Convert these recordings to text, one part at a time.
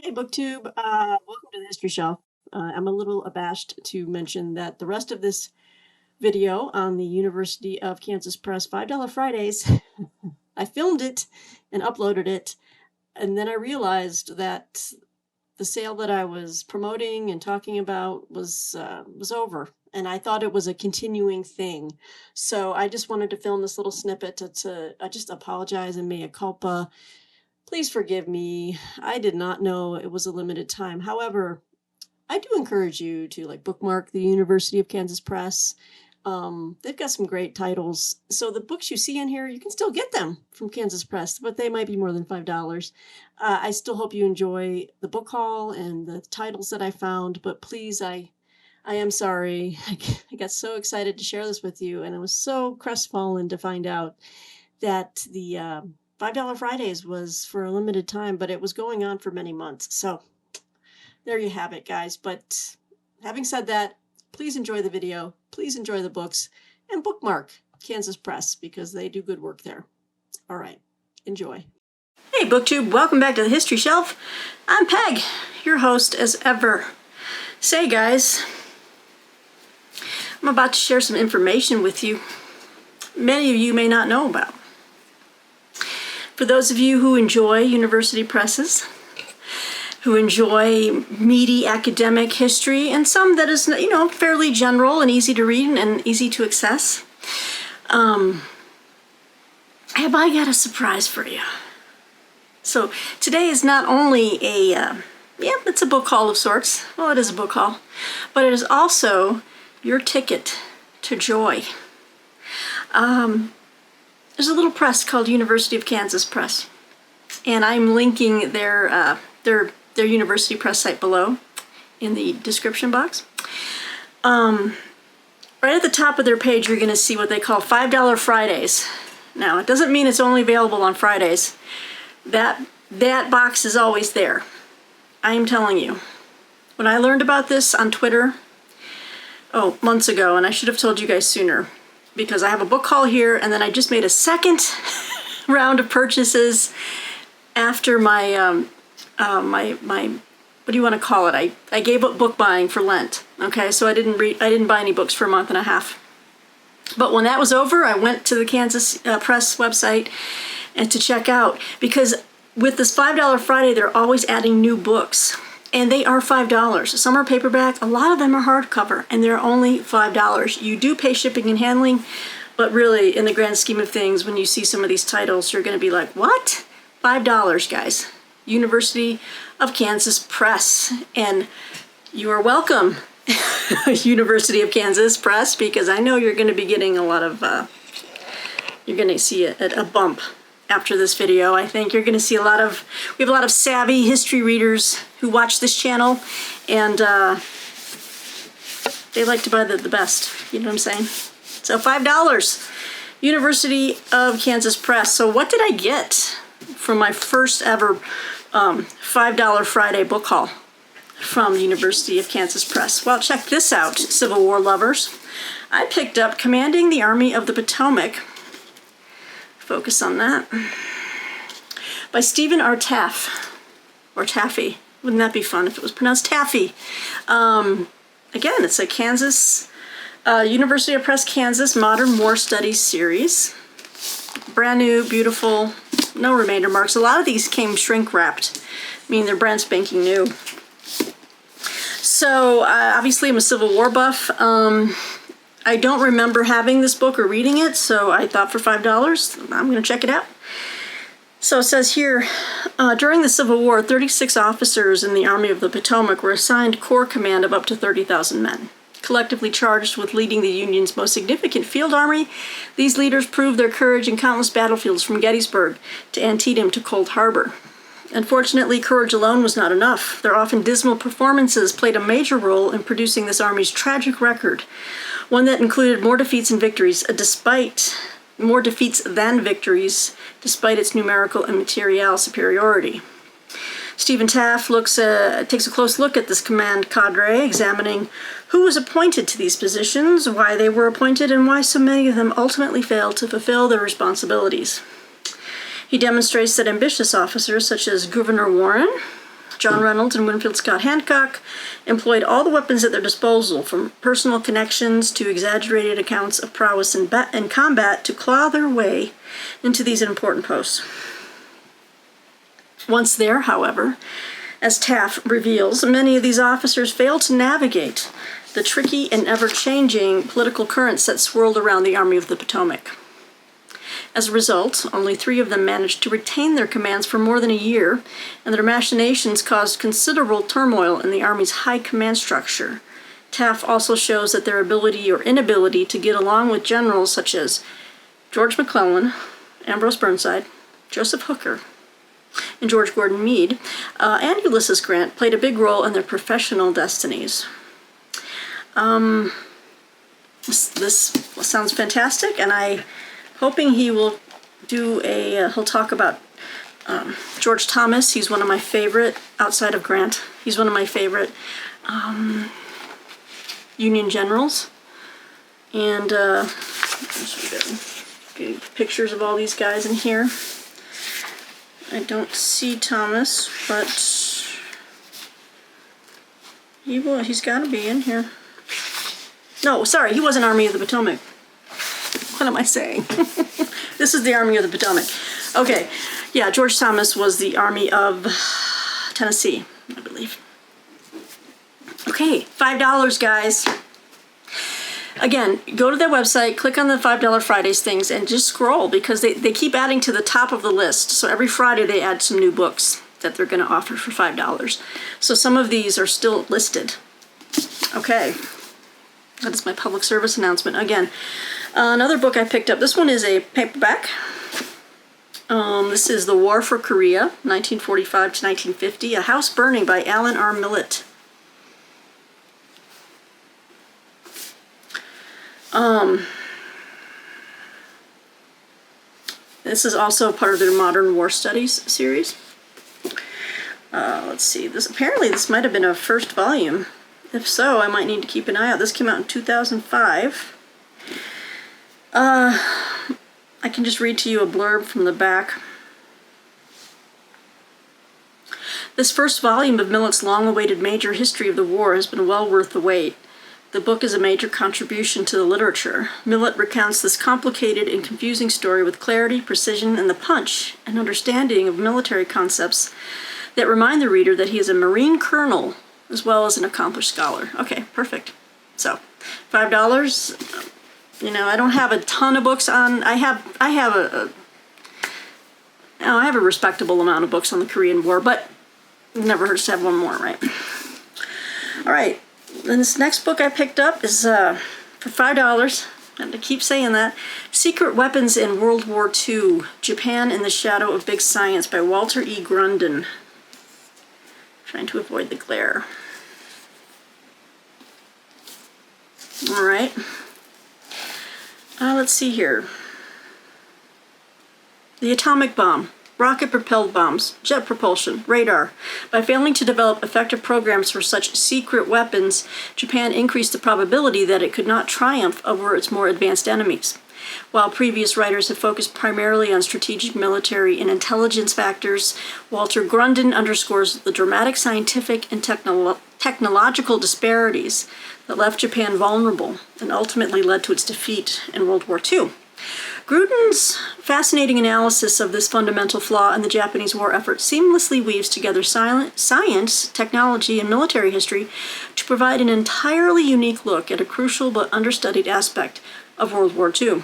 Hey, BookTube. Welcome to the History Shelf. I'm a little abashed to mention that the rest of this video on the University of Kansas Press $5 Fridays, I filmed it and uploaded it, and then I realized that the sale that I was promoting and talking about was over, and I thought it was a continuing thing. So I just wanted to film this little snippet to I just apologize and mea culpa. Please forgive me. I did not know it was a limited time. However, I do encourage you to bookmark the University of Kansas Press. They've got some great titles. So the books you see in here, you can still get them from Kansas Press, but they might be more than $5. I still hope you enjoy the book haul and the titles that I found, but please, I am sorry. I got so excited to share this with you, and I was so crestfallen to find out that the $5 Fridays was for a limited time, but it was going on for many months. So there you have it, guys. But having said that, please enjoy the video, please enjoy the books, and bookmark Kansas Press because they do good work there. All right, enjoy. Hey, BookTube, welcome back to the History Shelf. I'm Peg, your host as ever. Say, guys, I'm about to share some information with you many of you may not know about. For those of you who enjoy university presses, who enjoy meaty academic history, and some that is, fairly general and easy to read and easy to access, have I got a surprise for you. So today is not only it's a book haul of sorts. Well, it is a book haul, but it is also your ticket to joy. There's a little press called University of Kansas Press, and I'm linking their University Press site below in the description box. Right at the top of their page, you're going to see what they call $5 Fridays. Now, it doesn't mean it's only available on Fridays. That box is always there. I am telling you. When I learned about this on Twitter, months ago, and I should have told you guys sooner, because I have a book haul here, and then I just made a second round of purchases after my what do you want to call it? I gave up book buying for Lent. Okay, so I didn't buy any books for a month and a half. But when that was over, I went to the Kansas Press website and to check out, because with this $5 Friday, they're always adding new books. And they are $5. Some are paperback, a lot of them are hardcover, and they're only $5. You do pay shipping and handling, but really, in the grand scheme of things, when you see some of these titles, you're going to be like, what? $5, guys. University of Kansas Press. And you are welcome, University of Kansas Press, because I know you're going to be getting a lot of, you're going to see a bump after this video. I think you're going to see we have a lot of savvy history readers who watch this channel, and they like to buy the best, you know what I'm saying? So $5, University of Kansas Press. So what did I get from my first ever $5 Friday book haul from the University of Kansas Press? Well, check this out, Civil War lovers. I picked up Commanding the Army of the Potomac. Focus on that. By Stephen R. Taff, or Taffy. Wouldn't that be fun if it was pronounced Taffy? Again, it's a Kansas, University of Press, Kansas Modern War Studies series. Brand new, beautiful, no remainder marks. A lot of these came shrink wrapped, meaning they're brand spanking new. So, obviously I'm a Civil War buff. I don't remember having this book or reading it, so I thought for $5, I'm going to check it out. So it says here, during the Civil War, 36 officers in the Army of the Potomac were assigned corps command of up to 30,000 men. Collectively charged with leading the Union's most significant field army, these leaders proved their courage in countless battlefields from Gettysburg to Antietam to Cold Harbor. Unfortunately, courage alone was not enough. Their often dismal performances played a major role in producing this army's tragic record, one that included more defeats than victories, despite its numerical and material superiority. Stephen Taft takes a close look at this command cadre, examining who was appointed to these positions, why they were appointed, and why so many of them ultimately failed to fulfill their responsibilities. He demonstrates that ambitious officers such as Gouverneur Warren, John Reynolds and Winfield Scott Hancock employed all the weapons at their disposal, from personal connections to exaggerated accounts of prowess in combat, to claw their way into these important posts. Once there, however, as Taft reveals, many of these officers failed to navigate the tricky and ever-changing political currents that swirled around the Army of the Potomac. As a result, only 3 of them managed to retain their commands for more than a year, and their machinations caused considerable turmoil in the Army's high command structure. Taft also shows that their ability or inability to get along with generals such as George McClellan, Ambrose Burnside, Joseph Hooker, and George Gordon Meade, and Ulysses Grant played a big role in their professional destinies. This sounds fantastic, and I'm hoping he will do he'll talk about George Thomas. He's one of my favorite, outside of Grant, he's one of my favorite Union generals. And pictures of all these guys in here. I don't see Thomas, but he's got to be in here. No, sorry, he wasn't Army of the Potomac. What am I saying? This is the Army of the Potomac. Okay, yeah, George Thomas was the Army of Tennessee, I believe. Okay, $5, guys. Again, go to their website, click on the $5 Fridays things, and just scroll, because they keep adding to the top of the list. So every Friday they add some new books that they're going to offer for $5. So some of these are still listed. Okay, that is my public service announcement. Again, another book I picked up, this one is a paperback. This is The War for Korea, 1945 to 1950, A House Burning by Alan R. Millett. This is also part of their Modern War Studies series. Let's see, apparently this might have been a first volume. If so, I might need to keep an eye out. This came out in 2005. I can just read to you a blurb from the back. This first volume of Millett's long-awaited major history of the war has been well worth the wait. The book is a major contribution to the literature. Millett recounts this complicated and confusing story with clarity, precision, and the punch and understanding of military concepts that remind the reader that he is a Marine colonel as well as an accomplished scholar. Okay, perfect. So, $5. You know, I don't have a ton of books on. I have a respectable amount of books on the Korean War, but it never hurts to have one more, right? All right. Then this next book I picked up is for $5, and I keep saying that, Secret Weapons in World War II, Japan in the Shadow of Big Science by Walter E. Grunden. Trying to avoid the glare. All right. Let's see here. The atomic bomb. Rocket-propelled bombs, jet propulsion, radar. By failing to develop effective programs for such secret weapons, Japan increased the probability that it could not triumph over its more advanced enemies. While previous writers have focused primarily on strategic, military, and intelligence factors, Walter Grunden underscores the dramatic scientific and technological disparities that left Japan vulnerable and ultimately led to its defeat in World War II. Gruden's fascinating analysis of this fundamental flaw in the Japanese war effort seamlessly weaves together science, technology, and military history to provide an entirely unique look at a crucial but understudied aspect of World War II.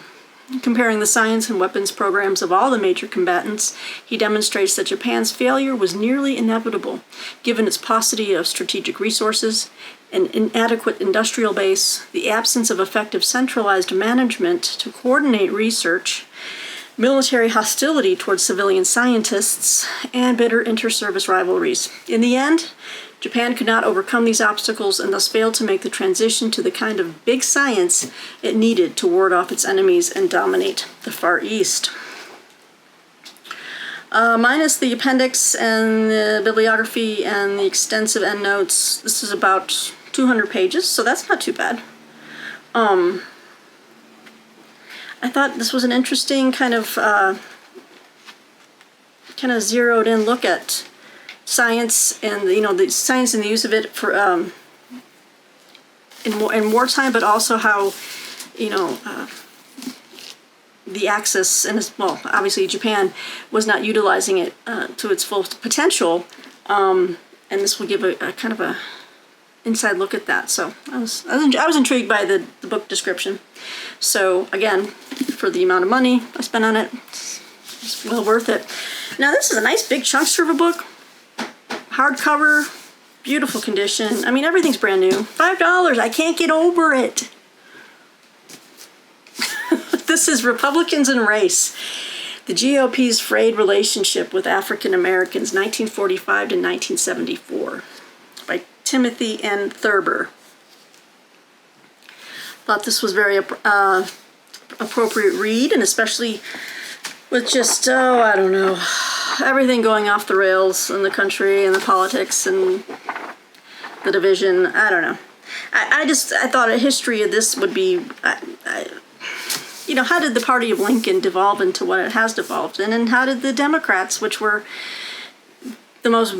Comparing the science and weapons programs of all the major combatants, he demonstrates that Japan's failure was nearly inevitable, given its paucity of strategic resources, an inadequate industrial base, the absence of effective centralized management to coordinate research, military hostility towards civilian scientists, and bitter inter-service rivalries. In the end, Japan could not overcome these obstacles and thus failed to make the transition to the kind of big science it needed to ward off its enemies and dominate the Far East. Minus the appendix and the bibliography and the extensive endnotes, this is about 200 pages, so that's not too bad. I thought this was an interesting kind of zeroed in look at science and the science and the use of it for in wartime, but also how the Axis and obviously Japan was not utilizing it to its full potential, and this will give a kind of a inside look at that. So I was intrigued by the book description. So again, for the amount of money I spent on it, it's well worth it. Now this is a nice big chunkster of a book, hardcover, beautiful condition. I mean, everything's brand new. $5. I can't get over it. This is Republicans and Race, the GOP's frayed relationship with African Americans, 1945 to 1974, by Timothy N. Thurber. Thought this was very appropriate read, and especially with just, I don't know, everything going off the rails in the country and the politics and the division. I don't know. I thought a history of this would be, how did the party of Lincoln devolve into what it has devolved? And then how did the Democrats, which were the most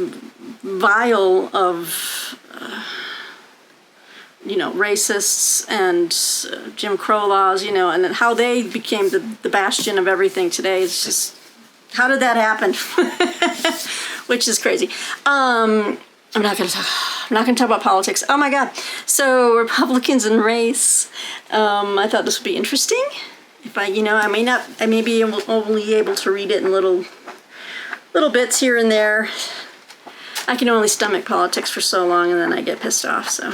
vile of, racists and Jim Crow laws, and then how they became the bastion of everything today. It's just, how did that happen? Which is crazy. I'm not going to talk about politics. Oh my God. So Republicans and Race. I thought this would be interesting. If I may be only able to read it in little bits here and there. I can only stomach politics for so long, and then I get pissed off. So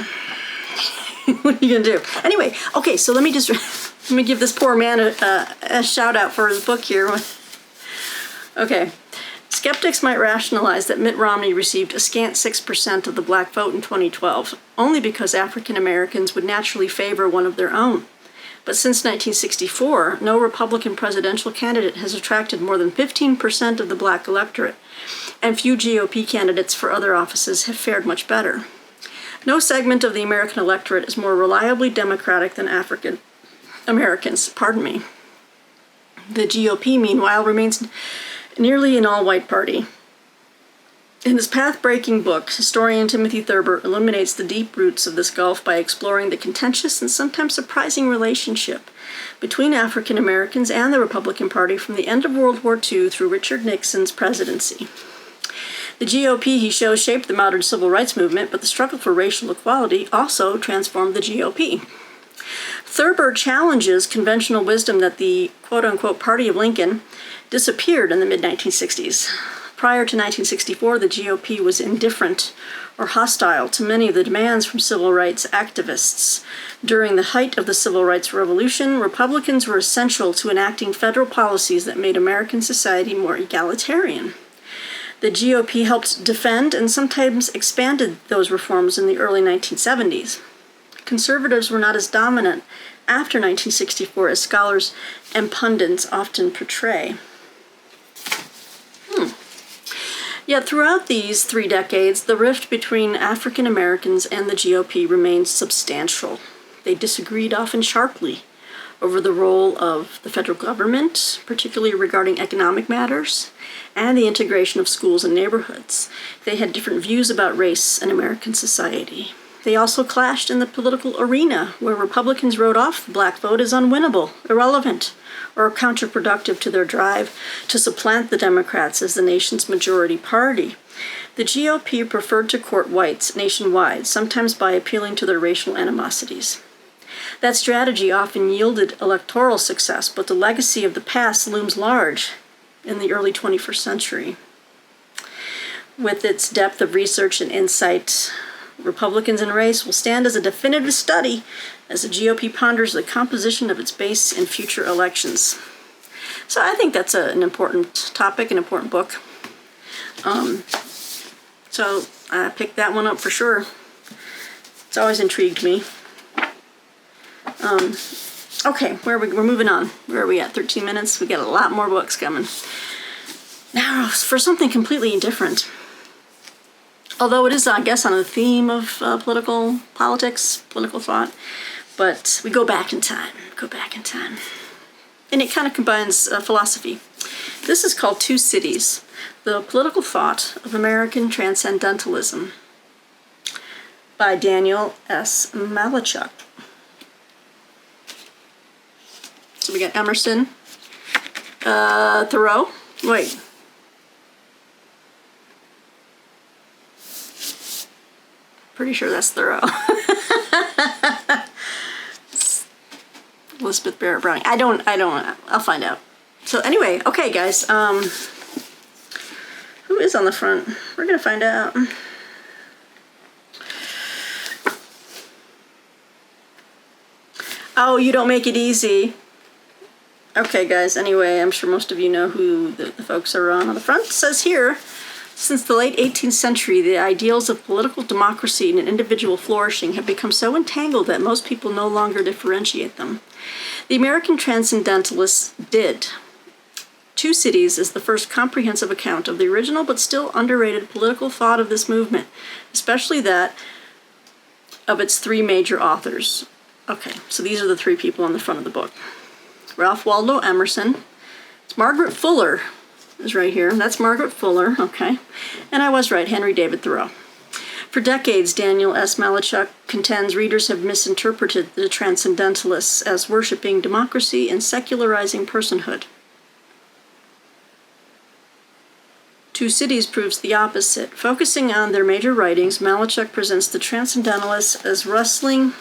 what are you gonna do? Anyway, okay. So let me give this poor man a shout out for his book here. Okay. Skeptics might rationalize that Mitt Romney received a scant 6% of the black vote in 2012, only because African Americans would naturally favor one of their own. But since 1964, no Republican presidential candidate has attracted more than 15% of the black electorate, and few GOP candidates for other offices have fared much better. No segment of the American electorate is more reliably Democratic than African Americans. The GOP, meanwhile, remains nearly an all-white party. In his path-breaking book, historian Timothy Thurber illuminates the deep roots of this gulf by exploring the contentious and sometimes surprising relationship between African Americans and the Republican Party from the end of World War II through Richard Nixon's presidency. The GOP, he shows, shaped the modern civil rights movement, but the struggle for racial equality also transformed the GOP. Thurber challenges conventional wisdom that the quote-unquote Party of Lincoln disappeared in the mid-1960s. Prior to 1964, the GOP was indifferent or hostile to many of the demands from civil rights activists. During the height of the Civil Rights Revolution, Republicans were essential to enacting federal policies that made American society more egalitarian. The GOP helped defend and sometimes expanded those reforms in the early 1970s. Conservatives were not as dominant after 1964 as scholars and pundits often portray. Yet throughout these 3 decades, the rift between African Americans and the GOP remained substantial. They disagreed often sharply over the role of the federal government, particularly regarding economic matters, and the integration of schools and neighborhoods. They had different views about race and American society. They also clashed in the political arena, where Republicans wrote off the black vote as unwinnable, irrelevant, or counterproductive to their drive to supplant the Democrats as the nation's majority party. The GOP preferred to court whites nationwide, sometimes by appealing to their racial animosities. That strategy often yielded electoral success, but the legacy of the past looms large in the early 21st century. With its depth of research and insight, Republicans and Race will stand as a definitive study as the GOP ponders the composition of its base in future elections. So I think that's an important topic, an important book. So I picked that one up for sure. It's always intrigued me. Okay, we're moving on. Where are we at? 13 minutes? We got a lot more books coming. Now, for something completely different. Although it is, I guess, on a theme of politics, political thought. But we go back in time. and it kind of combines philosophy. This is called Two Cities, The Political Thought of American Transcendentalism by Daniel S. Malachuk. So we got Emerson, Thoreau, wait. Pretty sure that's Thoreau. Elizabeth Barrett Browning. I don't, I'll find out. So anyway, okay guys, who is on the front? We're gonna find out. Oh, you don't make it easy. Okay guys, anyway, I'm sure most of you know who the folks are on the front. It says here, since the late 18th century, the ideals of political democracy and individual flourishing have become so entangled that most people no longer differentiate them. The American transcendentalists did. Two Cities is the first comprehensive account of the original but still underrated political thought of this movement, especially that of its three major authors. Okay, so these are the three people on the front of the book. Ralph Waldo Emerson. It's Margaret Fuller is right here. That's Margaret Fuller, okay. And I was right, Henry David Thoreau. For decades, Daniel S. Malachuk contends readers have misinterpreted the Transcendentalists as worshiping democracy and secularizing personhood. Two Cities proves the opposite. Focusing on their major writings, Malachuk presents the Transcendentalists as resting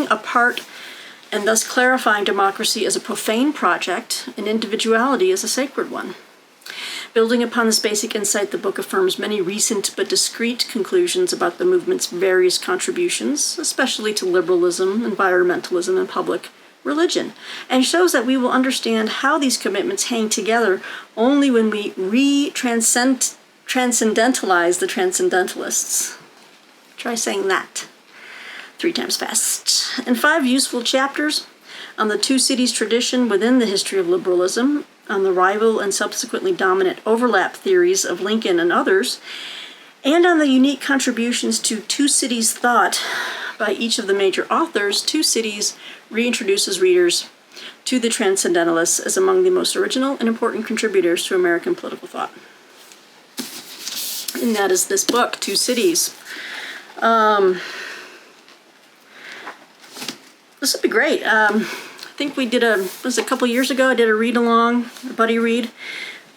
apart and thus clarifying democracy as a profane project and individuality as a sacred one. Building upon this basic insight, the book affirms many recent but discrete conclusions about the movement's various contributions, especially to liberalism, environmentalism, and public religion, and shows that we will understand how these commitments hang together only when we transcendentalize the Transcendentalists. Try saying that 3 times fast. And 5 useful chapters on the Two Cities tradition within the history of liberalism, on the rival and subsequently dominant overlap theories of Lincoln and others, and on the unique contributions to Two Cities thought by each of the major authors. Two Cities reintroduces readers to the Transcendentalists as among the most original and important contributors to American political thought. And that is this book, Two Cities. This would be great. I think we did a couple years ago, I did a read-along, a buddy read,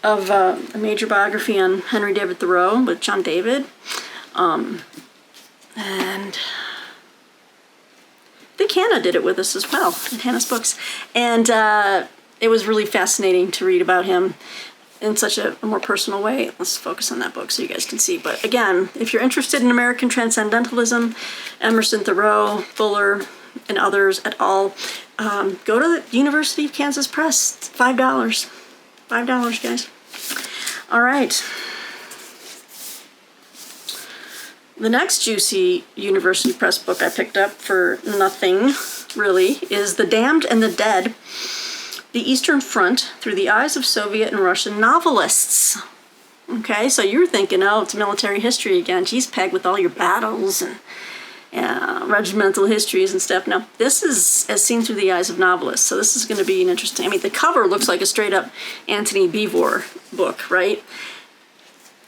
of a major biography on Henry David Thoreau with John David. And I think Hannah did it with us as well, in Hannah's books. And it was really fascinating to read about him in such a more personal way. Let's focus on that book so you guys can see. But again, if you're interested in American Transcendentalism, Emerson, Thoreau, Fuller, and others et al., go to the University of Kansas Press. It's $5. $5, guys. All right. The next juicy University Press book I picked up for nothing, really, is The Damned and the Dead, The Eastern Front Through the Eyes of Soviet and Russian Novelists. Okay, so you're thinking, oh, it's military history again. Geez, Peg, with all your battles and regimental histories and stuff. Now, this is as seen through the eyes of novelists, so this is going to be an interesting, I mean, the cover looks like a straight-up Antony Beevor book, right?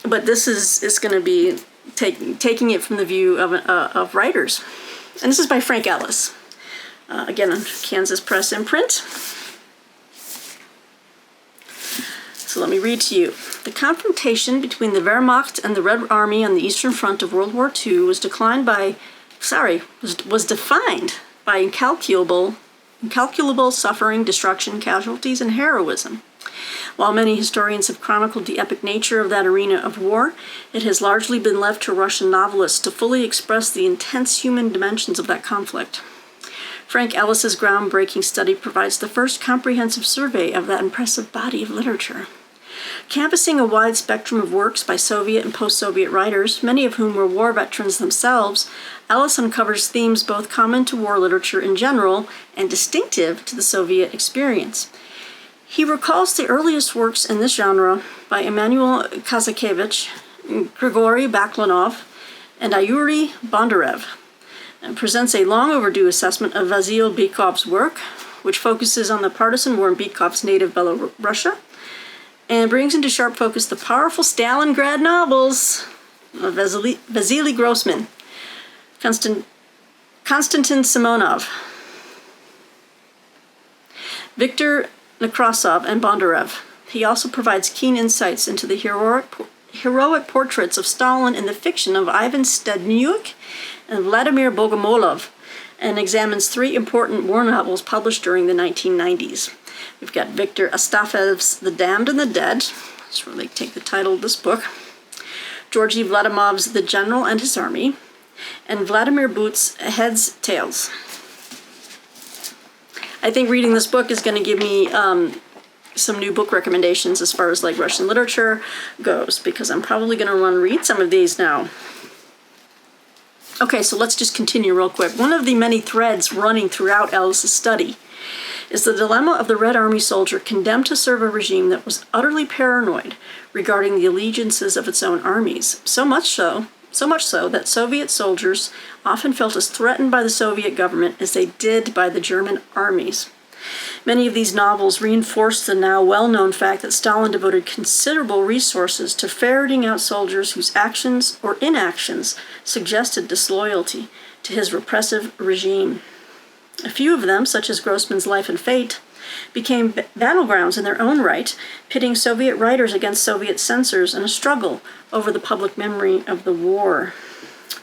But this is going to be taking it from the view of writers. And this is by Frank Ellis. Again, on Kansas Press imprint. So let me read to you. The confrontation between the Wehrmacht and the Red Army on the Eastern Front of World War II was defined by incalculable suffering, destruction, casualties, and heroism. While many historians have chronicled the epic nature of that arena of war, it has largely been left to Russian novelists to fully express the intense human dimensions of that conflict. Frank Ellis's groundbreaking study provides the first comprehensive survey of that impressive body of literature. Canvassing a wide spectrum of works by Soviet and post-Soviet writers, many of whom were war veterans themselves, Ellis uncovers themes both common to war literature in general and distinctive to the Soviet experience. He recalls the earliest works in this genre by Emanuel Kazakevich, Grigory Baklanov, and Yuri Bondarev, and presents a long overdue assessment of Vasil Bykov's work, which focuses on the partisan war in Bytkov's native Belorussia, and brings into sharp focus the powerful Stalingrad novels of Vasily Grossman, Konstantin Simonov, Viktor Nekrasov, and Bondarev. He also provides keen insights into the heroic portraits of Stalin in the fiction of Ivan Stadnyuk and Vladimir Bogomolov, and examines 3 important war novels published during the 1990s. We've got Viktor Astafyev's The Damned and the Dead. That's where they take the title of this book. Georgy Vladimov's The General and His Army, and Vladimir But's Heads Tails. I think reading this book is going to give me some new book recommendations as far as like Russian literature goes, because I'm probably going to read some of these now. Okay, so let's just continue real quick. One of the many threads running throughout Alice's study is the dilemma of the Red Army soldier condemned to serve a regime that was utterly paranoid regarding the allegiances of its own armies, so much so that Soviet soldiers often felt as threatened by the Soviet government as they did by the German armies. Many of these novels reinforce the now well-known fact that Stalin devoted considerable resources to ferreting out soldiers whose actions or inactions suggested disloyalty to his repressive regime. A few of them, such as Grossman's Life and Fate, became battlegrounds in their own right, pitting Soviet writers against Soviet censors in a struggle over the public memory of the war.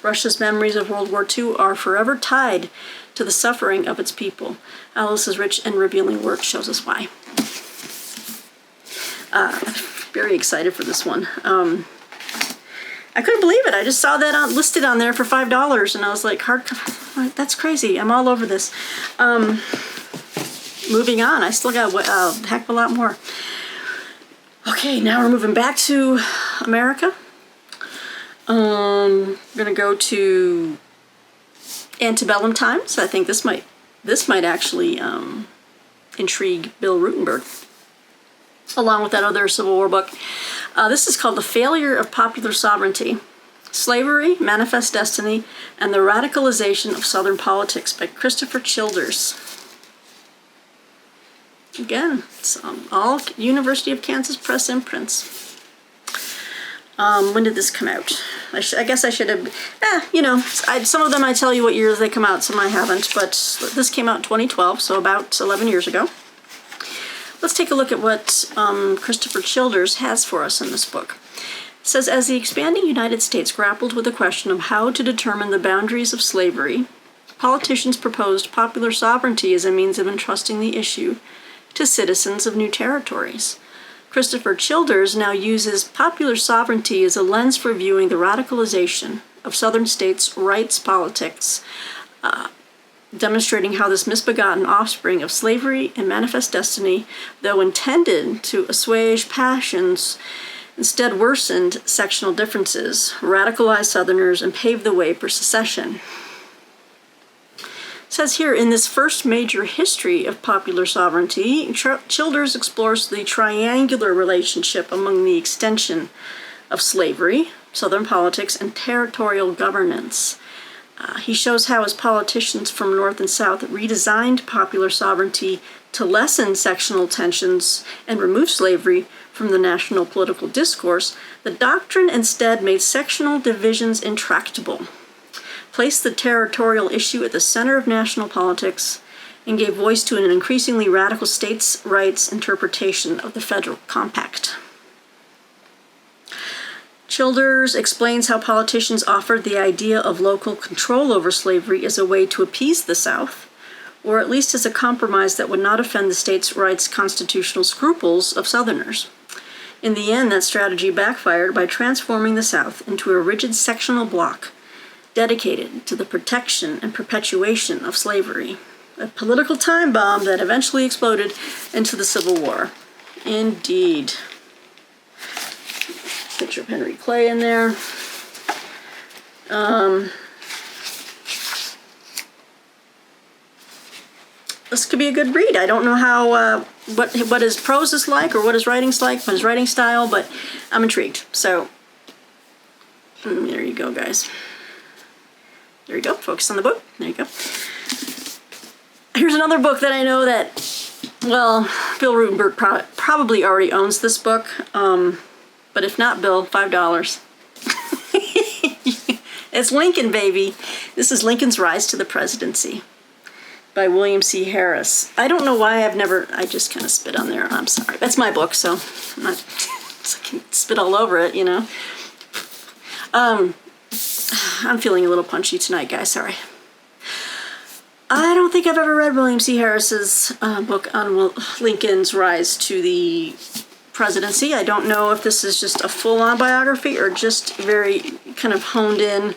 Russia's memories of World War II are forever tied to the suffering of its people. Alice's rich and revealing work shows us why. Very excited for this one. I couldn't believe it. I just saw that listed on there for $5, and I was like, hardcover. That's crazy. I'm all over this. Moving on. I still got a heck of a lot more. Okay, now we're moving back to America. I'm gonna go to antebellum times. I think this might actually intrigue Bill Rutenberg, along with that other Civil War book. This is called The Failure of Popular Sovereignty: Slavery, Manifest Destiny, and the Radicalization of Southern Politics by Christopher Childers. Again, it's all University of Kansas Press imprints. When did this come out? I guess I should have, some of them I tell you what years they come out, some I haven't, but this came out in 2012, so about 11 years ago. Let's take a look at what Christopher Childers has for us in this book. It says, as the expanding United States grappled with the question of how to determine the boundaries of slavery, politicians proposed popular sovereignty as a means of entrusting the issue to citizens of new territories. Christopher Childers now uses popular sovereignty as a lens for viewing the radicalization of Southern states' rights politics, demonstrating how this misbegotten offspring of slavery and manifest destiny, though intended to assuage passions, instead worsened sectional differences, radicalized Southerners, and paved the way for secession. It says here, in this first major history of popular sovereignty, Childers explores the triangular relationship among the extension of slavery, Southern politics, and territorial governance. He shows how, as politicians from North and South redesigned popular sovereignty to lessen sectional tensions and remove slavery from the national political discourse, the doctrine instead made sectional divisions intractable, placed the territorial issue at the center of national politics, and gave voice to an increasingly radical states' rights interpretation of the Federal Compact. Childers explains how politicians offered the idea of local control over slavery as a way to appease the South, or at least as a compromise that would not offend the states' rights' constitutional scruples of Southerners. In the end, that strategy backfired by transforming the South into a rigid sectional bloc dedicated to the protection and perpetuation of slavery, a political time bomb that eventually exploded into the Civil War. Indeed. Picture of Henry Clay in there. This could be a good read. I don't know how what his prose is like, or what his writing's like, what his writing style, but I'm intrigued. So there you go, guys. There you go. Focus on the book. There you go. Here's another book that I know that, well, Bill Rutenberg probably already owns this book. But if not, Bill, $5. It's Lincoln, baby. This is Lincoln's Rise to the Presidency by William C. Harris. I don't know why I just kind of spit on there. I'm sorry. That's my book, so I'm not, so I can spit all over it, you know. I'm feeling a little punchy tonight, guys. Sorry. I don't think I've ever read William C. Harris's book on Lincoln's rise to the presidency. I don't know if this is just a full-on biography or just very kind of honed in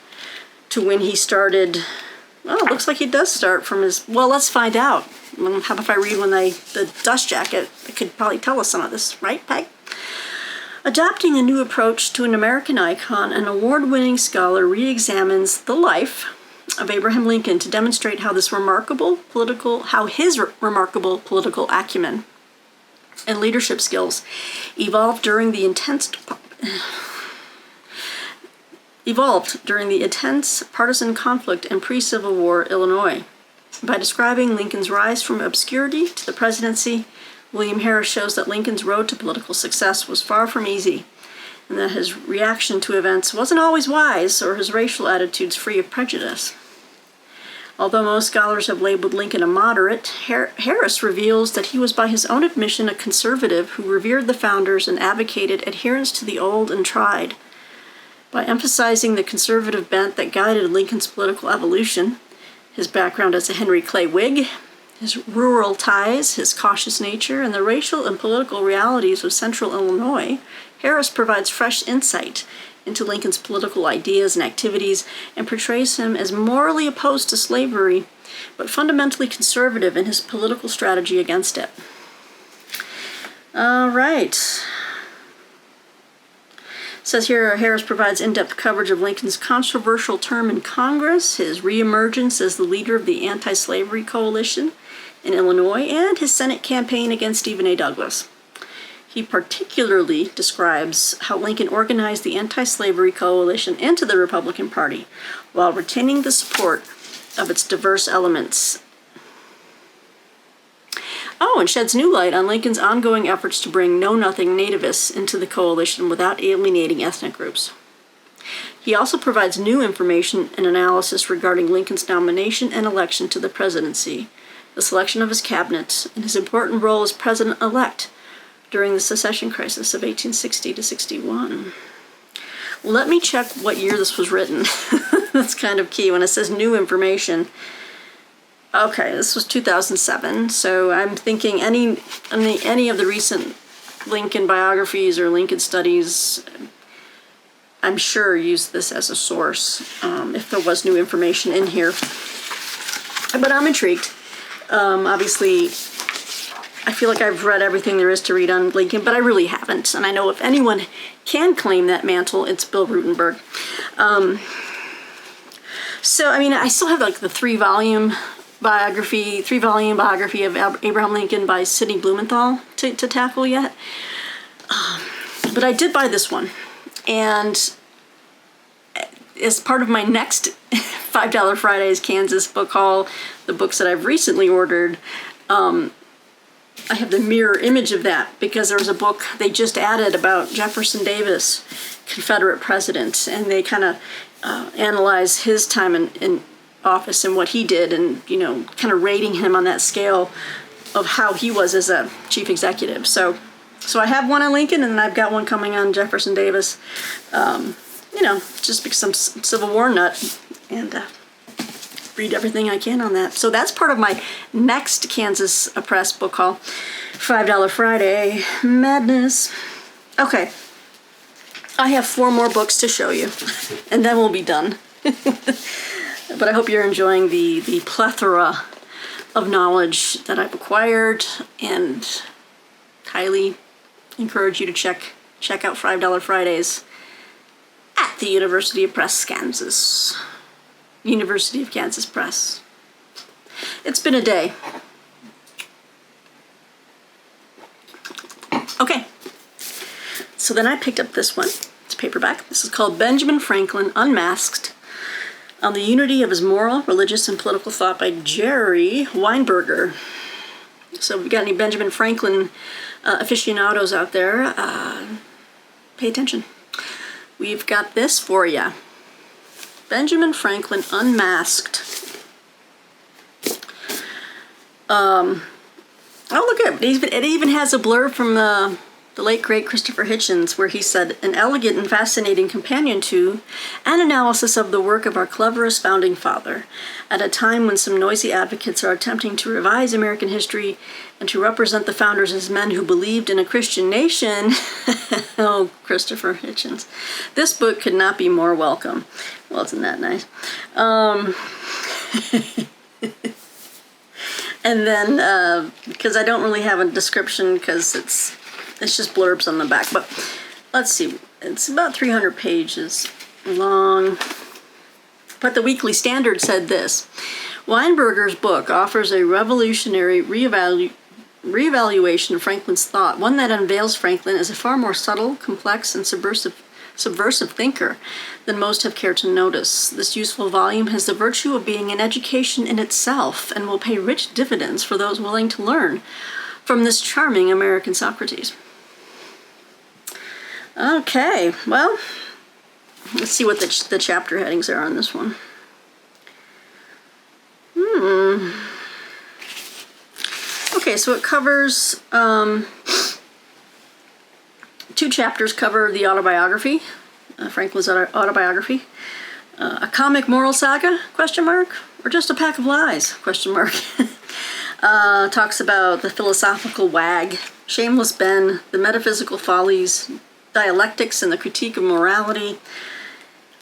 to when he started. Well, it looks like he does start from his... Well, let's find out. How about if I read the dust jacket? It could probably tell us some of this, right, Peg? Adopting a new approach to an American icon, an award-winning scholar re-examines the life of Abraham Lincoln to demonstrate how his remarkable political acumen and leadership skills evolved during the intense partisan conflict in pre-Civil War Illinois. By describing Lincoln's rise from obscurity to the presidency, William Harris shows that Lincoln's road to political success was far from easy, and that his reaction to events wasn't always wise or his racial attitudes free of prejudice. Although most scholars have labeled Lincoln a moderate, Harris reveals that he was by his own admission a conservative who revered the founders and advocated adherence to the old and tried. By emphasizing the conservative bent that guided Lincoln's political evolution, his background as a Henry Clay Whig, his rural ties, his cautious nature, and the racial and political realities of central Illinois, Harris provides fresh insight into Lincoln's political ideas and activities and portrays him as morally opposed to slavery, but fundamentally conservative in his political strategy against it. All right. It says here, Harris provides in-depth coverage of Lincoln's controversial term in Congress, his reemergence as the leader of the anti-slavery coalition in Illinois, and his Senate campaign against Stephen A. Douglas. He particularly describes how Lincoln organized the anti-slavery coalition into the Republican Party while retaining the support of its diverse elements. Oh, and sheds new light on Lincoln's ongoing efforts to bring know-nothing nativists into the coalition without alienating ethnic groups. He also provides new information and analysis regarding Lincoln's nomination and election to the presidency, the selection of his cabinet, and his important role as president-elect during the secession crisis of 1860 to 61. Let me check what year this was written. That's kind of key when it says new information. Okay, this was 2007, so I'm thinking any of the recent Lincoln biographies or Lincoln studies, I'm sure used this as a source, if there was new information in here. But I'm intrigued. Obviously, I feel like I've read everything there is to read on Lincoln, but I really haven't. And I know if anyone can claim that mantle, it's Bill Rutenberg. So, I mean, I still have like the three-volume biography of Abraham Lincoln by Sidney Blumenthal to tackle yet. But I did buy this one. And as part of my next $5 Fridays Kansas book haul, the books that I've recently ordered, I have the mirror image of that because there was a book they just added about Jefferson Davis, Confederate president, and they kind of analyze his time in office and what he did, and kind of rating him on that scale of how he was as a chief executive. So I have one on Lincoln, and I've got one coming on Jefferson Davis. Just because I'm a Civil War nut, and read everything I can on that. So that's part of my next Kansas Press book haul, $5 Friday madness. Okay, I have 4 more books to show you, and then we'll be done. But I hope you're enjoying the plethora of knowledge that I've acquired, and highly encourage you to check out $5 Fridays at the University of Kansas Press. It's been a day. Okay, so then I picked up this one. It's a paperback. This is called Benjamin Franklin Unmasked, on the unity of his moral, religious, and political thought by Jerry Weinberger. So if you got any Benjamin Franklin aficionados out there, pay attention. We've got this for you. Benjamin Franklin Unmasked. Oh, look at it. It even has a blurb from the late, great Christopher Hitchens, where he said, an elegant and fascinating companion to an analysis of the work of our cleverest founding father, at a time when some noisy advocates are attempting to revise American history and to represent the founders as men who believed in a Christian nation. Oh, Christopher Hitchens. This book could not be more welcome. Well, isn't that nice? And then, because I don't really have a description, because it's just blurbs on the back, but let's see, it's about 300 pages long. But the Weekly Standard said this: Weinberger's book offers a revolutionary reevaluation of Franklin's thought, one that unveils Franklin as a far more subtle, complex, and subversive thinker than most have cared to notice. This useful volume has the virtue of being an education in itself and will pay rich dividends for those willing to learn from this charming American Socrates. Okay, well, let's see what the chapter headings are on this one. Okay, so it covers, 2 chapters cover the autobiography, Franklin's autobiography. A comic moral saga, question mark, or just a pack of lies, question mark. Talks about the philosophical wag, shameless Ben, the metaphysical follies, dialectics and the critique of morality,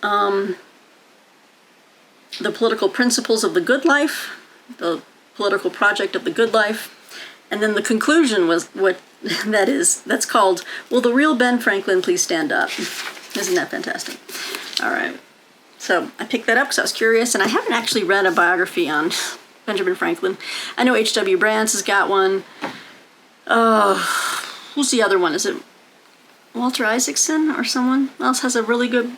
the political principles of the good life, the political project of the good life, and then the conclusion was that's called, will the real Ben Franklin please stand up? Isn't that fantastic? All right. So I picked that up because I was curious, and I haven't actually read a biography on Benjamin Franklin. I know H.W. Brands has got one. Who's the other one? Is it Walter Isaacson or someone else has a really good...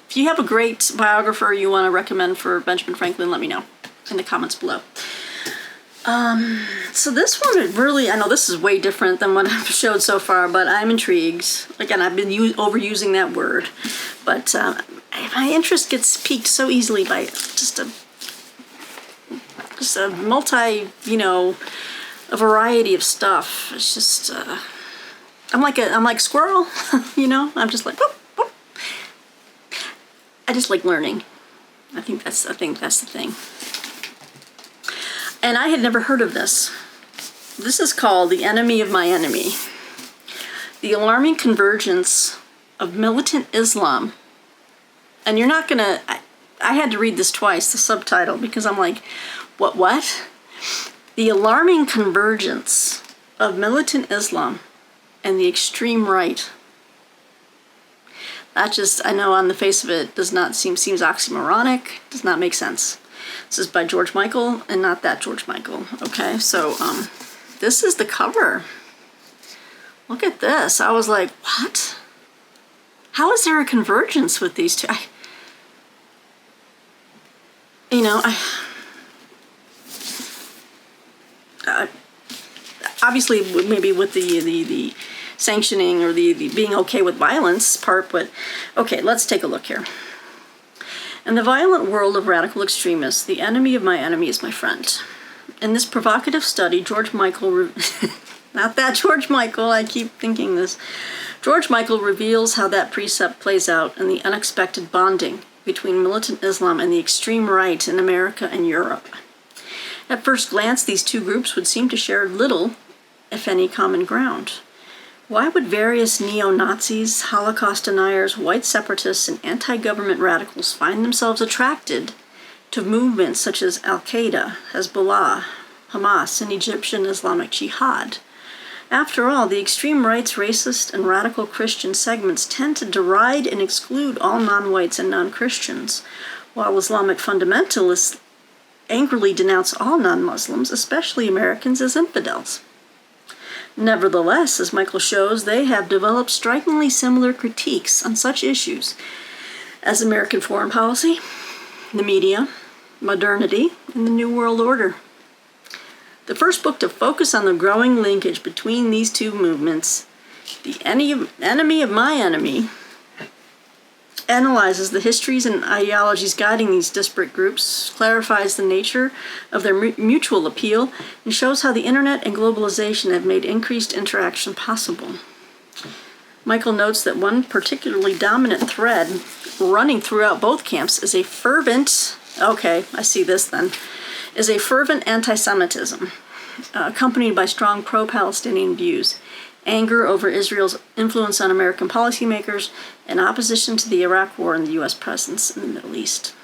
If you have a great biographer you want to recommend for Benjamin Franklin, let me know in the comments below. So this one really, I know this is way different than what I've showed so far, but I'm intrigued. Again, I've been overusing that word, but my interest gets piqued so easily by just a multi, a variety of stuff. It's just, I'm like squirrel, I'm just like, whoop, whoop. I just like learning. I think that's the thing. And I had never heard of this. This is called The Enemy of My Enemy. The Alarming Convergence of Militant Islam. And you're not gonna, I had to read this twice, the subtitle, because I'm like, what? The Alarming Convergence of Militant Islam and the Extreme Right. That just, I know on the face of it, seems oxymoronic, does not make sense. This is by George Michael and not that George Michael. Okay, so this is the cover. Look at this. I was like, what? How is there a convergence with these two? Obviously maybe with the sanctioning or the being okay with violence part, but okay, let's take a look here. In the violent world of radical extremists, the enemy of my enemy is my friend. In this provocative study, George Michael, not that George Michael, I keep thinking this, George Michael reveals how that precept plays out in the unexpected bonding between militant Islam and the extreme right in America and Europe. At first glance, these two groups would seem to share little, if any, common ground. Why would various neo-Nazis, Holocaust deniers, white separatists, and anti-government radicals find themselves attracted to movements such as Al-Qaeda, Hezbollah, Hamas, and Egyptian Islamic Jihad? After all, the extreme right's racist and radical Christian segments tend to deride and exclude all non-whites and non-Christians, while Islamic fundamentalists angrily denounce all non-Muslims, especially Americans, as infidels. Nevertheless, as Michael shows, they have developed strikingly similar critiques on such issues as American foreign policy, the media, modernity, and the New World Order. The first book to focus on the growing linkage between these two movements, The Enemy of My Enemy, analyzes the histories and ideologies guiding these disparate groups, clarifies the nature of their mutual appeal, and shows how the internet and globalization have made increased interaction possible. Michael notes that one particularly dominant thread running throughout both camps is a fervent, is a fervent anti-Semitism, accompanied by strong pro-Palestinian views, anger over Israel's influence on American policymakers, and opposition to the Iraq War and the U.S. presence in the Middle East.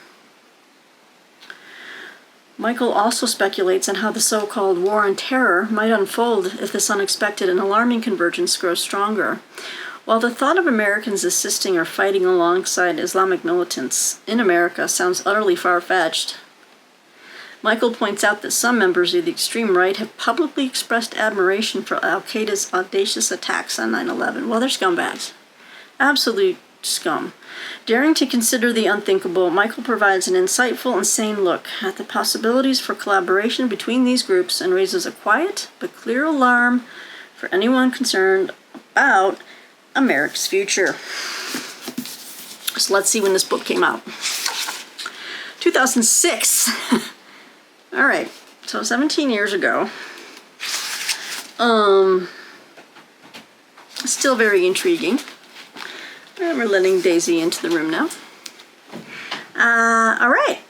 Michael also speculates on how the so-called war on terror might unfold if this unexpected and alarming convergence grows stronger. While the thought of Americans assisting or fighting alongside Islamic militants in America sounds utterly far-fetched, Michael points out that some members of the extreme right have publicly expressed admiration for al-Qaeda's audacious attacks on 9/11. Well, they're scumbags. Absolute scum. Daring to consider the unthinkable, Michael provides an insightful and sane look at the possibilities for collaboration between these groups and raises a quiet but clear alarm for anyone concerned about America's future. So let's see when this book came out. 2006. All right, so 17 years ago. Still very intriguing. And we're letting Daisy into the room now. All right.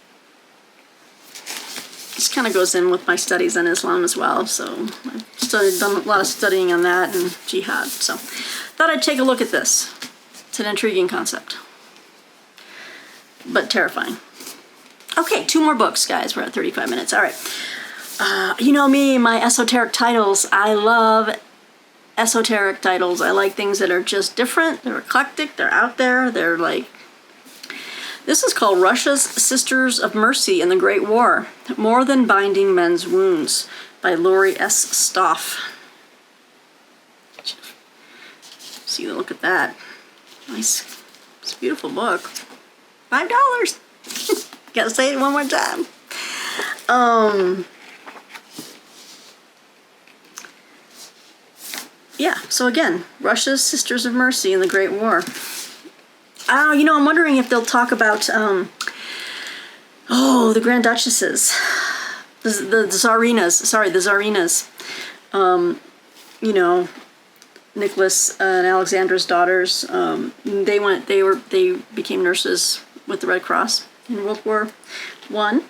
This kind of goes in with my studies on Islam as well. So I've done a lot of studying on that and jihad. So thought I'd take a look at this. It's an intriguing concept, but terrifying. Okay, 2 more books, guys. We're at 35 minutes. All right. You know me, my esoteric titles. I love esoteric titles. I like things that are just different. They're eclectic. They're out there. They're like... This is called Russia's Sisters of Mercy in the Great War. More Than Binding Men's Wounds by Lori S. Stoff. See, look at that. Nice. It's a beautiful book. $5. Gotta say it one more time. Yeah, so again, Russia's Sisters of Mercy in the Great War. You know, I'm wondering if they'll talk about, the Grand Duchesses. The Tsarinas. You know, Nicholas and Alexandra's daughters, they became nurses with the Red Cross in World War I.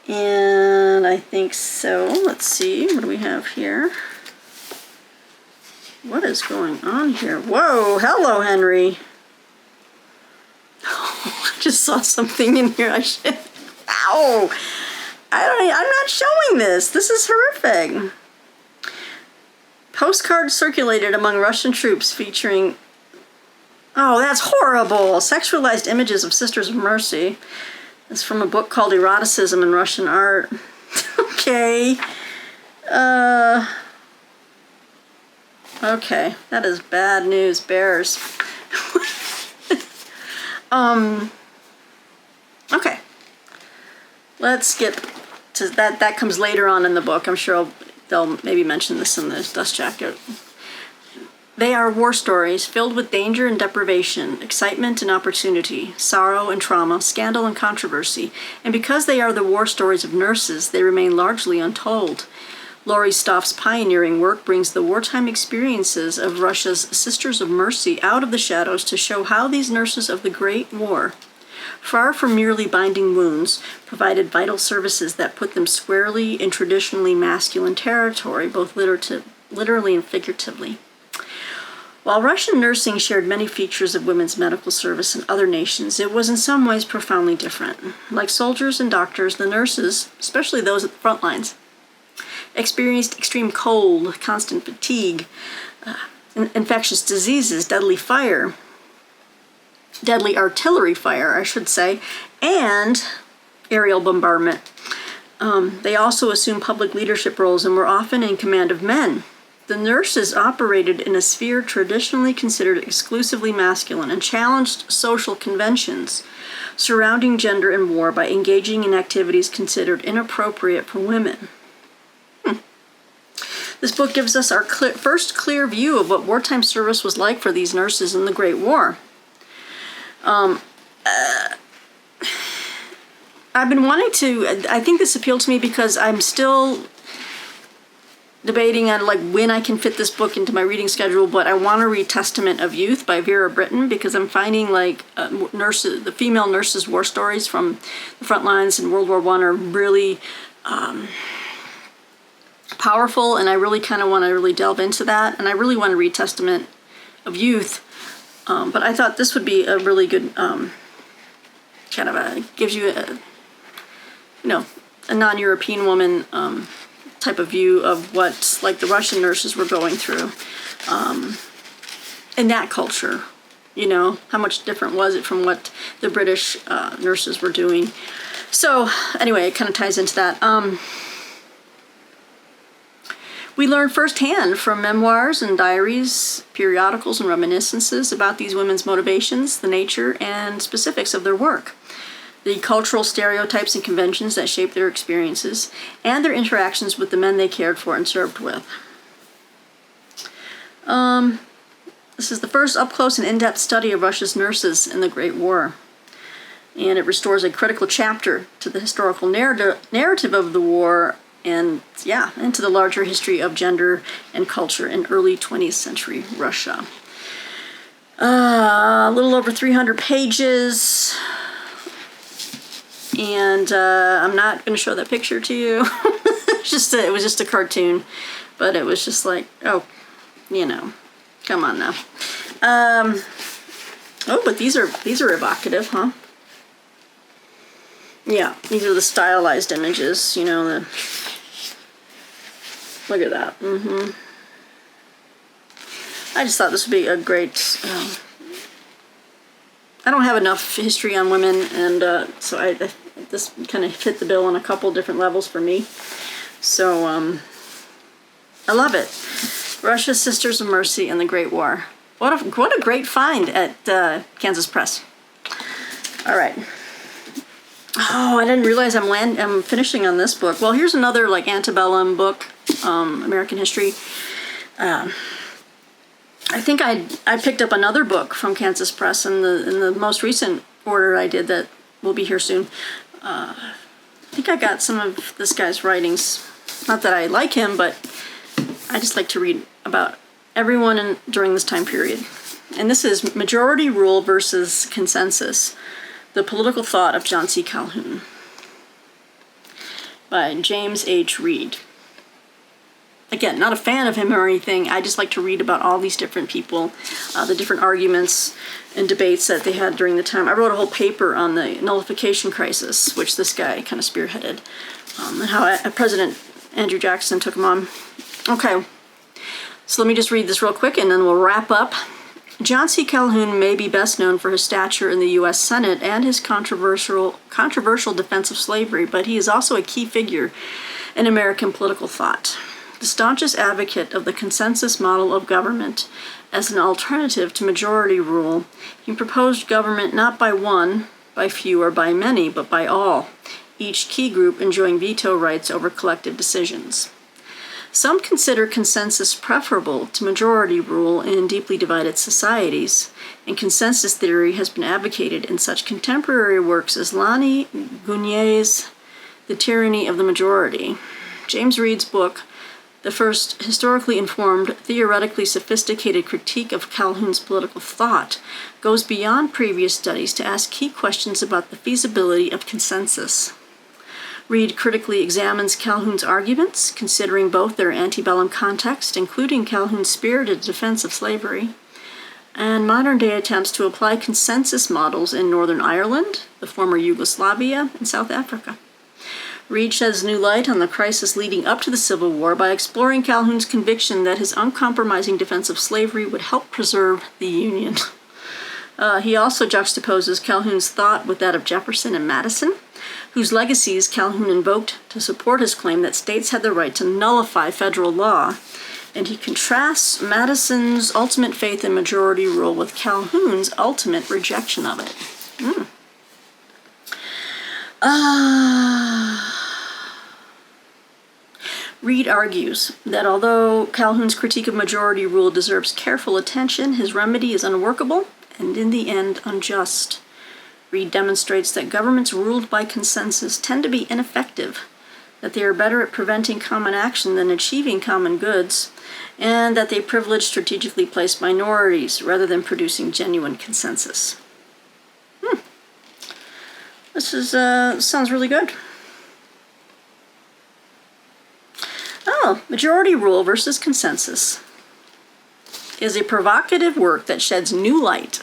And I think so. Let's see, what do we have here? What is going on here? Whoa, hello, Henry. I just saw something in here. Ow! I'm not showing this. This is horrific. Postcards circulated among Russian troops featuring... Oh, that's horrible! Sexualized images of Sisters of Mercy. It's from a book called Eroticism in Russian Art. Okay. Okay, that is bad news, bears. Okay. Let's get to that. That comes later on in the book. I'm sure they'll maybe mention this in the dust jacket. They are war stories filled with danger and deprivation, excitement and opportunity, sorrow and trauma, scandal and controversy. And because they are the war stories of nurses, they remain largely untold. Lori Stoff's pioneering work brings the wartime experiences of Russia's Sisters of Mercy out of the shadows to show how these nurses of the Great War, far from merely binding wounds, provided vital services that put them squarely in traditionally masculine territory, both literally and figuratively. While Russian nursing shared many features of women's medical service in other nations, it was in some ways profoundly different. Like soldiers and doctors, the nurses, especially those at the front lines, experienced extreme cold, constant fatigue, infectious diseases, deadly artillery fire, I should say, and aerial bombardment. They also assumed public leadership roles and were often in command of men. The nurses operated in a sphere traditionally considered exclusively masculine and challenged social conventions surrounding gender and war by engaging in activities considered inappropriate for women. This book gives us our first clear view of what wartime service was like for these nurses in the Great War. I've been wanting to, I think this appealed to me because I'm still debating on like when I can fit this book into my reading schedule, but I want to read Testament of Youth by Vera Brittain because I'm finding like the female nurses' war stories from the front lines in World War I are really powerful, and I really kind of want to really delve into that, and I really want to read Testament of Youth, but I thought this would be a really good kind of gives you a non-European woman type of view of what like the Russian nurses were going through in that culture. How much different was it from what the British nurses were doing? So anyway, it kind of ties into that. We learn firsthand from memoirs and diaries, periodicals, and reminiscences about these women's motivations, the nature and specifics of their work, the cultural stereotypes and conventions that shape their experiences, and their interactions with the men they cared for and served with. This is the first up-close and in-depth study of Russia's nurses in the Great War, and it restores a critical chapter to the historical narrative of the war and into the larger history of gender and culture in early 20th century Russia. A little over 300 pages, and I'm not going to show that picture to you. It was just a cartoon, but it was just like, oh, come on now. Oh, but these are evocative, huh? Yeah, these are the stylized images, look at that. I just thought this would be a great... I don't have enough history on women, and so this kind of fit the bill on a couple different levels for me. So I love it. Russia's Sisters of Mercy in the Great War. What a great find at Kansas Press. All right. Oh, I didn't realize I'm finishing on this book. Well, here's another like antebellum book, American history. I think I picked up another book from Kansas Press in the most recent order I did that will be here soon. I think I got some of this guy's writings. Not that I like him, but I just like to read about everyone during this time period. And this is Majority Rule versus Consensus: The Political Thought of John C. Calhoun by James H. Reed. Again, not a fan of him or anything. I just like to read about all these different people, the different arguments and debates that they had during the time. I wrote a whole paper on the nullification crisis, which this guy kind of spearheaded, and how President Andrew Jackson took him on. Okay, so let me just read this real quick and then we'll wrap up. John C. Calhoun may be best known for his stature in the U.S. Senate and his controversial defense of slavery, but he is also a key figure in American political thought. The staunchest advocate of the consensus model of government as an alternative to majority rule, he proposed government not by one, by few, or by many, but by all, each key group enjoying veto rights over collective decisions. Some consider consensus preferable to majority rule in deeply divided societies, and consensus theory has been advocated in such contemporary works as Lani Gugnier's The Tyranny of the Majority. James Reed's book, the first historically informed, theoretically sophisticated critique of Calhoun's political thought, goes beyond previous studies to ask key questions about the feasibility of consensus. Reed critically examines Calhoun's arguments, considering both their antebellum context, including Calhoun's spirited defense of slavery, and modern-day attempts to apply consensus models in Northern Ireland, the former Yugoslavia, and South Africa. Reed sheds new light on the crisis leading up to the Civil War by exploring Calhoun's conviction that his uncompromising defense of slavery would help preserve the Union. He also juxtaposes Calhoun's thought with that of Jefferson and Madison, whose legacies Calhoun invoked to support his claim that states had the right to nullify federal law And he contrasts Madison's ultimate faith in majority rule with Calhoun's ultimate rejection of it. Reed argues that although Calhoun's critique of majority rule deserves careful attention, his remedy is unworkable and in the end unjust. Reed demonstrates that governments ruled by consensus tend to be ineffective, that they are better at preventing common action than achieving common goods, and that they privilege strategically placed minorities rather than producing genuine consensus. This is sounds really good. Oh, majority rule versus consensus is a provocative work that sheds new light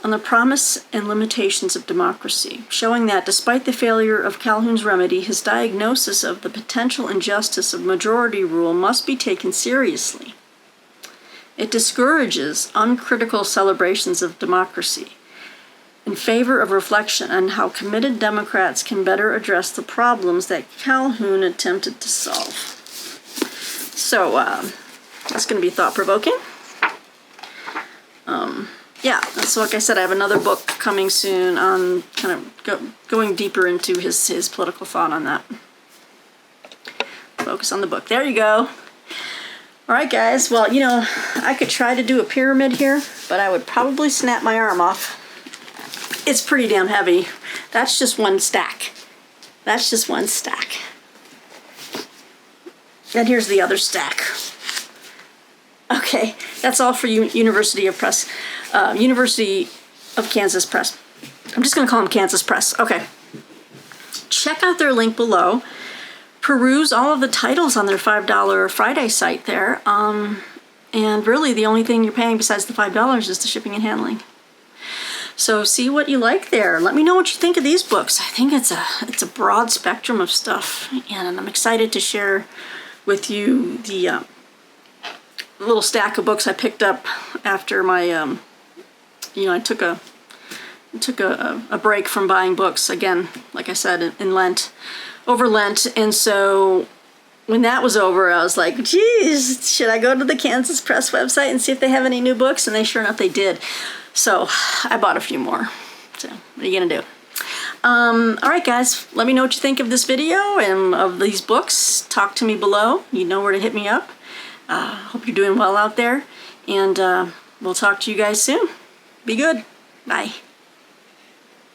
on the promise and limitations of democracy, showing that despite the failure of Calhoun's remedy, his diagnosis of the potential injustice of majority rule must be taken seriously. It discourages uncritical celebrations of democracy in favor of reflection on how committed Democrats can better address the problems that Calhoun attempted to solve. So, that's going to be thought-provoking. Yeah, so like I said, I have another book coming soon on kind of going deeper into his political thought on that. Focus on the book. There you go. All right, guys. Well, you know, I could try to do a pyramid here, but I would probably snap my arm off. It's pretty damn heavy. That's just one stack. That's just one stack. And here's the other stack. Okay, that's all for University of Kansas Press. I'm just going to call them Kansas Press. Okay. Check out their link below. Peruse all of the titles on their $5 Friday site there. And really, the only thing you're paying besides the $5 is the shipping and handling. So see what you like there. Let me know what you think of these books. I think it's a broad spectrum of stuff, and I'm excited to share with you the little stack of books I picked up after my, you know, I took a break from buying books again, like I said, in Lent, over Lent, and so when that was over, I was like, geez, should I go to the Kansas Press website and see if they have any new books? And sure enough, they did. So I bought a few more. So what are you gonna do? All right, guys, let me know what you think of this video and of these books. Talk to me below. You know where to hit me up. Hope you're doing well out there, and we'll talk to you guys soon. Be good. Bye.